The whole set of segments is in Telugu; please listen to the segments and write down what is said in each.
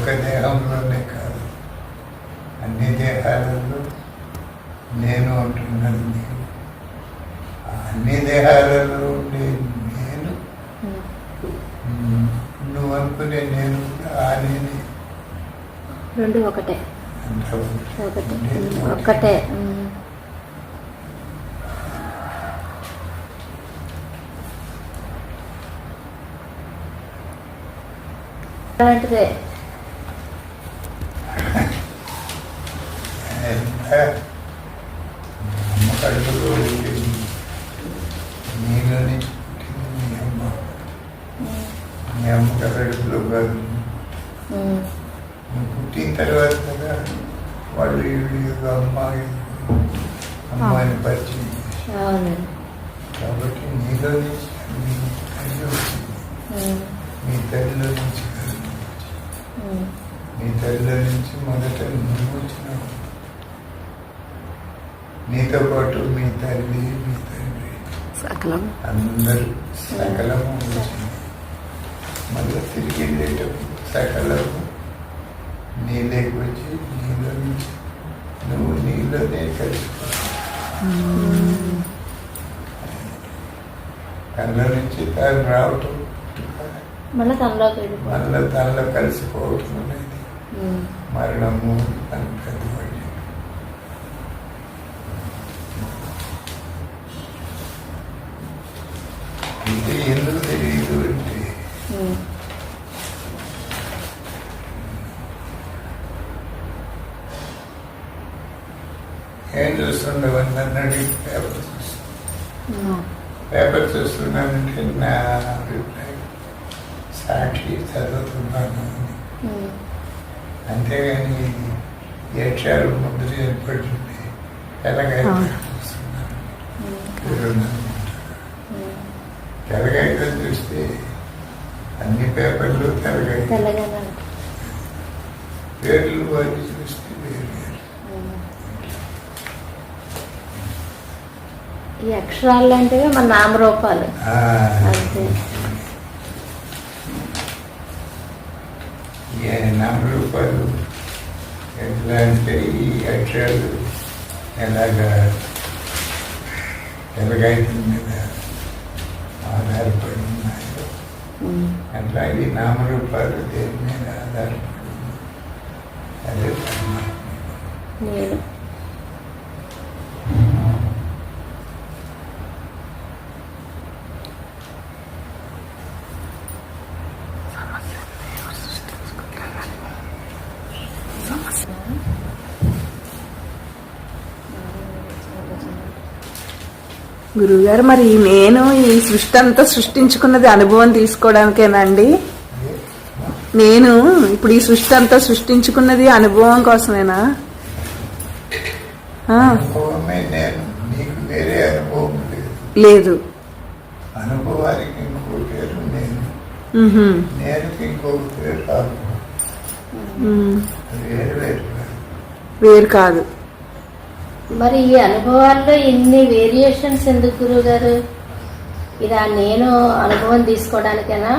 ఒక్క దేహంలోనే కాదు, అన్ని దేహాలలో నేను అంటున్నాను. నేను అన్ని దేహాలలో ఉండే నేను, నువ్వు అనుకునే నేను ఆ నేనే, రెండు ఒకటే. అంత ఒక్కటే. అలాంటిదే. అమ్మ కడుపులో నీలో నుంచి పుట్టింది మీ అమ్మ. మీ అమ్మ కడుపులో కాదు, నువ్వు పుట్టిన తర్వాత కదా వాళ్ళు వీళ్ళు అమ్మాయిని పరిచయం చేశారు. కాబట్టి నీలో నుంచి మీ తల్లి వచ్చింది, మీ తల్లిలో నుంచి నీ తల్లిలో నుంచి మొదట నువ్వు వచ్చినావు. నీతో పాటు మీ తల్లి, మీ తండ్రి, సకలం అందరూ సకలము వచ్చింది. మళ్ళీ తిరిగి వెళ్ళేటప్పుడు సకలము నీలోకి వచ్చి నీలో నుంచి నువ్వు నీలోనే కలిసిపో. తనలో నుంచి తను రావటం, మళ్ళీ తనలో కలిసిపోవటం అనేది మరణము అని పెద్దవాడి. ఇది ఎందుకు తెలియదు అంటే ఏం చూస్తుండవని నన్ను అడిగి పేపర్ చూస్తున్నానంటే నా అభిప్రాయం సాక్షి చదువుతున్నాను అని. అంతేగాని ఈ అక్షరాలు ముద్ర ఏర్పడుతుంది తెల్లగాయ చూస్తున్నాను. తెల్లగాయతో చూస్తే అన్ని పేపర్లు తెల్లగాయ, పేర్లు వారి చూస్తే వేరు వేరు. ఈ అక్షరాలు అంటే మన నామరూపాలు. నామరూపాలు ఎట్లా అంటే ఈ అక్షరాలు ఎలాగా తెల్లగాయల మీద ఆధారపడి ఉన్నాయో అట్లా ఈ నామరూపాలు దేని మీద ఆధారపడి ఉన్నాయి. అదే నేను గురువుగారు, మరి నేను ఈ సృష్టి అంతా సృష్టించుకున్నది అనుభవం తీసుకోవడానికేనండి? నేను ఇప్పుడు ఈ సృష్టి అంతా సృష్టించుకున్నది అనుభవం కోసమేనా? అనుభవమే నేను, నీకు వేరే అనుభవం లేదు. అనుభవానికి ఇంకో పేరు నేను, నేనుకి ఇంకో పేరు వేరు కాదు. మరి ఈ అనుభవాల్లో ఇన్ని వేరియేషన్స్ ఎందుకు గురువు గారు? ఇది ఆ నేను అనుభవం తీసుకోవడానికేనా?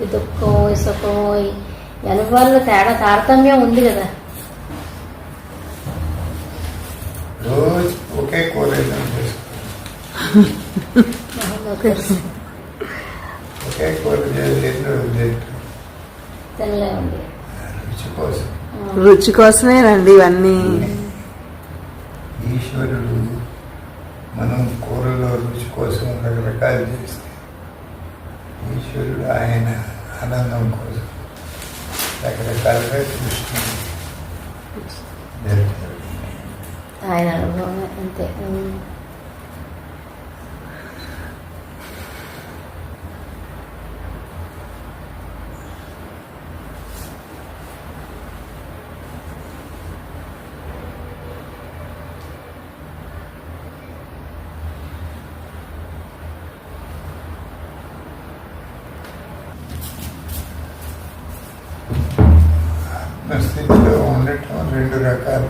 ఈ దుఃఖం, ఈ సుఖం, ఈ అనుభవాల్లో తారతమ్యం ఉంది కదా. రోజు ఒకే కూర ఒకే కూర తినలేమండి. రుచి కోసం, రుచి కోసమేనండి ఇవన్నీ. ఈశ్వరుడు మనం కూరలో రుచి కోసం రకరకాలు చేస్తే ఈశ్వరుడు ఆయన ఆనందం కోసం రకరకాలుగా సృష్టి ఆయన అనుభవం అంతే. స్థితిలో ఉండటం రెండు రకాలు.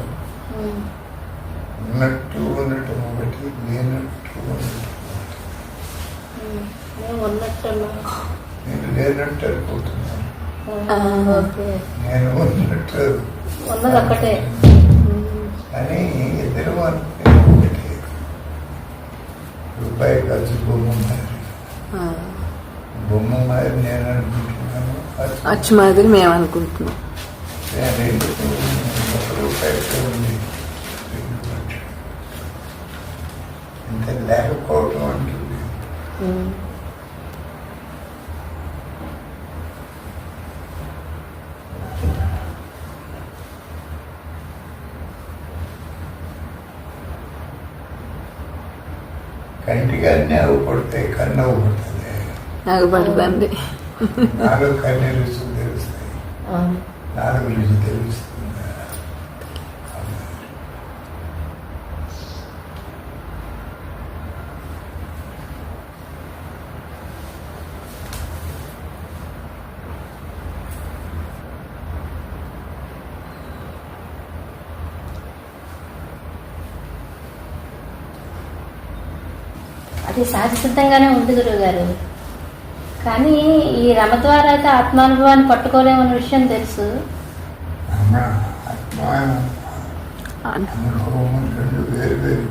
ఉన్నట్టు ఉండటం ఒకటి, లేనట్టు ఉండటం ఒకటి. నేను లేనట్టు అనుకుంటున్నాను, ఓకే. నేను ఉన్నట్టు ఉన్నది ఒక్కటే. కానీ ఇద్దరు అనుకునే ఒకటే. రూపాయి ఖర్చు బొమ్మ మాదిరి. బొమ్మ మాదిరి నేను అనుకుంటున్నాను, అచ్చు మాదిరి మేము అనుకుంటున్నాం. రెండు ఒక రూపాయితో ఉంది. ఇంత లేకపోవటం అంటుంది. కంటికి అన్నీ అవ్వబడతాయి, కన్ను అవ్వబడుతుంది. నాకు పడదండి. నాలుగు కన్ను రుచులు తెలుస్తాయి, నాలుగు రుచి తెలుస్తుంది. అది సహజసిద్ధంగానే ఉంది గురువు గారు. కానీ ఈ రమ ద్వారా అయితే ఆత్మానుభవాన్ని పట్టుకోలేమన్న విషయం తెలుసు. అనుభవం రెండు వేరు వేరు.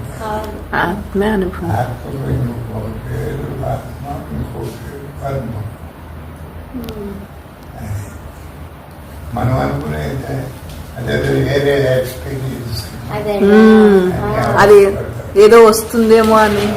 ఆత్మే అనుభవం. ఆత్మలో ఇంకో పేరు ఆత్మ, ఇంకో పేరు కర్మ. మనం అనుకునేది అదే వేరే ఎక్స్పీరియన్స్. అదే అది ఏదో వస్తుందేమో అని.